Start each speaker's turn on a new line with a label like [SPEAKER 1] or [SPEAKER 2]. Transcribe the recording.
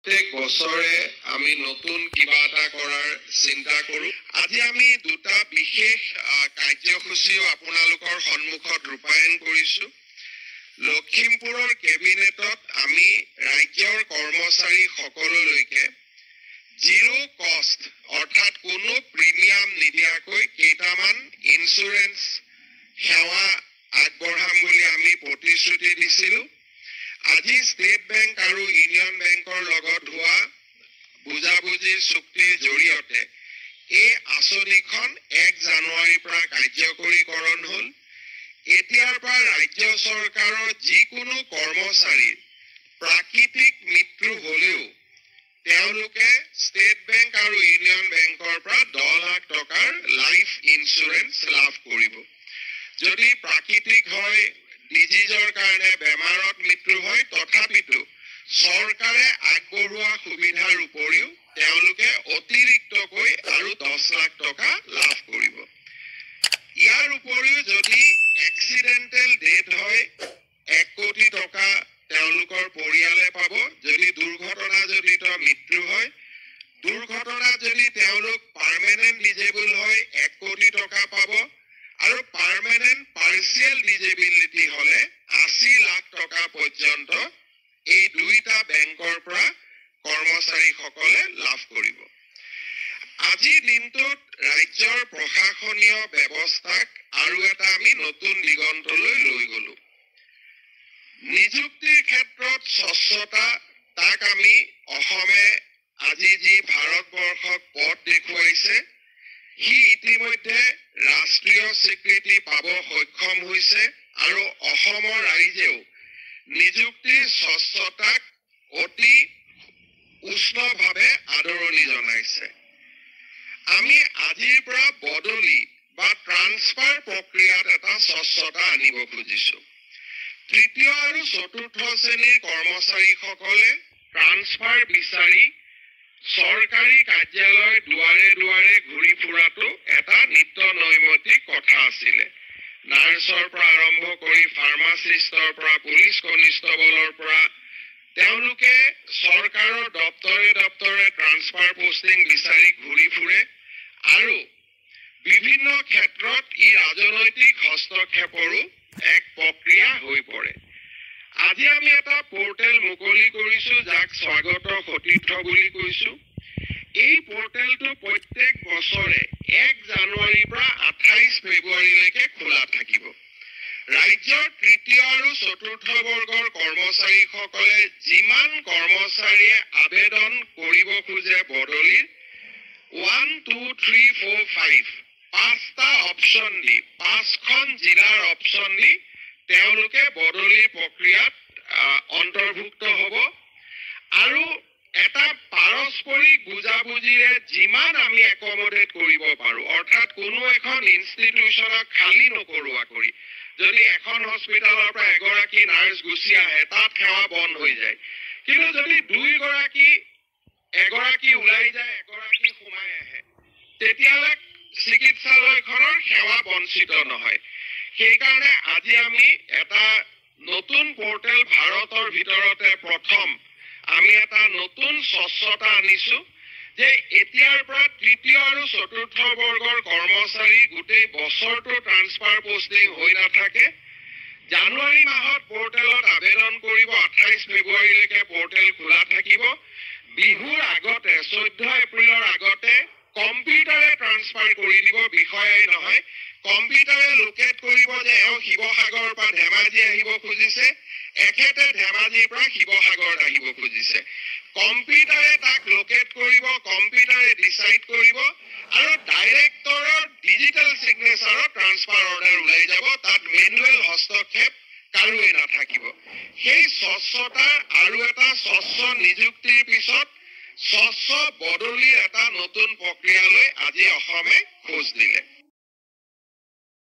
[SPEAKER 1] প্ৰত্যেক বছৰে আমি নতুন কিবা এটা কৰাৰ চিন্তা কৰোঁ। আজি আমি দুটা বিশেষ কাৰ্যসূচীও আপোনালোকৰ সন্মুখত ৰূপায়ণ কৰিছোঁ। লখিমপুৰৰ কেবিনেটত আমি ৰাজ্যৰ কৰ্মচাৰী সকললৈকে জিৰ' কষ্ট অৰ্থাৎ কোনো প্ৰিমিয়াম নিদিয়াকৈ কেইটামান ইঞ্চুৰেঞ্চ সেৱা আগবঢ়াম বুলি আমি প্ৰতিশ্ৰুতি দিছিলোঁ। আজি ষ্টেট বেংক আৰু ইউনিয়ন বেংকৰ লগত হোৱা বুজাবুজিৰ চুক্তিৰ জৰিয়তে এই আঁচনিখন 1 জানুৱাৰীৰ পৰা কাৰ্যকৰীকৰণ হ'ল। এতিয়াৰ পৰা ৰাজ্য চৰকাৰৰ যিকোনো কৰ্মচাৰীৰ প্ৰাকৃতিক মৃত্যু হ'লেও তেওঁলোকে ষ্টেট বেংক আৰু ইউনিয়ন বেংকৰ পৰা 10 লাখ টকাৰ লাইফ ইঞ্চুৰেঞ্চ লাভ কৰিব। যদি প্ৰাকৃতিক হয়, ডিজিজৰ কাৰণে বেমাৰত মৃত্যু হয়, তথাপিতো চৰকাৰে আগবঢ়োৱা সুবিধাৰ উপৰিও তেওঁলোকে অতিৰিক্তকৈ আৰু 10 লাখ টকা লাভ কৰিব। ইয়াৰ উপৰিও যদি এক্সিডেণ্টেল ডেথ হয় 1 কোটি টকা তেওঁলোকৰ পৰিয়ালে পাব। যদি দুৰ্ঘটনাজনিত মৃত্যু হয়, দুৰ্ঘটনাত যদি তেওঁলোক পাৰ্মানেণ্ট ডিজেবল হয় 1 কোটি টকা পাব আৰু পাৰ্মানেণ্ট পাৰ্চিয়েল ডিজেবিলিটি হ'লে 80 লাখ টকা পৰ্যন্ত এই দুইটা বেংকৰ পৰা কৰ্মচাৰীসকলে লাভ কৰিব। আজিৰ দিনটোত ৰাজ্যৰ প্ৰশাসনীয় ব্যৱস্থাক আৰু এটা আমি নতুন দিগন্তলৈ লৈ গ'লো। নিযুক্তিৰ ক্ষেত্ৰত স্বচ্ছতা, তাক আমি অসমে আজি যি ভাৰতবৰ্ষক পথ দেখুৱাইছে, সি ইতিমধ্যে ৰাষ্ট্ৰীয় স্বীকৃতি পাব সক্ষম হৈছে আৰু অসমৰ ৰাইজেও নিযুক্তিৰ স্বচ্ছতাক অতি উষ্ণভাৱে আদৰণি জনাইছে। আমি আজিৰ পৰা বদলি বা ট্ৰান্সফাৰ প্ৰক্ৰিয়াত এটা স্বচ্ছতা আনিব খুজিছোঁ। তৃতীয় আৰু চতুৰ্থ শ্ৰেণীৰ কৰ্মচাৰীসকলে ট্ৰান্সফাৰ বিচাৰি চৰকাৰী কাৰ্যালয় দুৱাৰে দুৱাৰে ঘূৰি ফুৰাটো এটা নিত্য নৈমিত্তিক কথা আছিলে। নাৰ্ছৰ পৰা আৰম্ভ কৰি ফাৰ্মাচিষ্টৰ পৰা পুলিচ কনিষ্টবলৰ পৰা তেওঁলোকে চৰকাৰৰ দপ্তৰে দপ্তৰে ট্ৰান্সফাৰ পোষ্টিং বিচাৰি ঘূৰি ফুৰে আৰু বিভিন্ন ক্ষেত্ৰত ই ৰাজনৈতিক হস্তক্ষেপৰো এক প্ৰক্ৰিয়া হৈ পৰে। আজি আমি এটা পৰ্টেল মুকলি কৰিছোঁ, যাক স্বাগত সতীৰ্থ বুলি কৈছোঁ। এই পৰ্টেলটো প্ৰত্যেক বছৰে 1 জানুৱাৰীৰ পৰা 28 ফেব্ৰুৱাৰীলৈকে খোলা থাকিব। ৰাজ্যৰ তৃতীয় আৰু চতুৰ্থ বৰ্গৰ কৰ্মচাৰীসকলে যিমান কৰ্মচাৰীয়ে আবেদন কৰিব খোজে বদলিৰ 1, 2, 3, 4, 5 5টা অপশ্যন দি 5খন জিলাৰ অপশ্যন দি তেওঁলোকে বদলিৰ প্ৰক্ৰিয়াত অন্তৰ্ভুক্ত হ'ব আৰু এটা পাৰস্পৰিক বুজাবুজিৰে যিমান আমি একমডেট কৰিব পাৰোঁ, অৰ্থাৎ কোনো এখন ইনষ্টিটিউচনক খালী নকৰোৱা কৰি যদি এখন হস্পিটেলৰ পৰা এগৰাকী নাৰ্ছ গুচি আহে, তাত সেৱা বন্ধ হৈ যায়। কিন্তু যদি এগৰাকী ওলাই যায়, এগৰাকী সোমাই আহে, তেতিয়াহ'লে চিকিৎসালয়খনৰ সেৱা বঞ্চিত নহয়। সেইকাৰণে আজি আমি এটা নতুন পৰ্টেল, ভাৰতৰ ভিতৰতে প্ৰথম আমি এটা নতুন স্বচ্ছতা আনিছোঁ যে এতিয়াৰ পৰা তৃতীয় আৰু চতুৰ্থ বৰ্গৰ কৰ্মচাৰী গোটেই বছৰটো ট্ৰান্সফাৰ পোষ্টিং হৈ নাথাকে। জানুৱাৰী মাহত পৰ্টেলত আবেদন কৰিব, 28 ফেব্ৰুৱাৰীলৈকে পৰ্টেল খোলা থাকিব। বিহুৰ আগতে 14 এপ্ৰিলৰ আগতে কম্পিউটাৰে ট্ৰান্সফাৰ কৰি দিব, বিষয়াই নহয়। কম্পিউটাৰে লোকেট কৰিব যে এওঁ শিৱসাগৰৰ পৰা ধেমাজি আহিব খুজিছে, এখেতে ধেমাজিৰ পৰা শিৱসাগৰত আহিব খুজিছে। কম্পিউটাৰে তাক লোকেট কৰিব, কম্পিউটাৰে ডিচাইড কৰিব আৰু ডাইৰেক্টৰৰ ডিজিটেল ছিগনেচাৰত ট্ৰান্সফাৰ অৰ্ডাৰ ওলাই যাব। তাত মেনুৱেল হস্তক্ষেপ কাৰোৱে নাথাকিব। সেই স্বচ্ছতা আৰু এটা স্বচ্ছ নিযুক্তিৰ পিছত স্বচ্ছ বদলিৰ এটা নতুন প্ৰক্ৰিয়ালৈ আজি অসমে খোজ দিলে।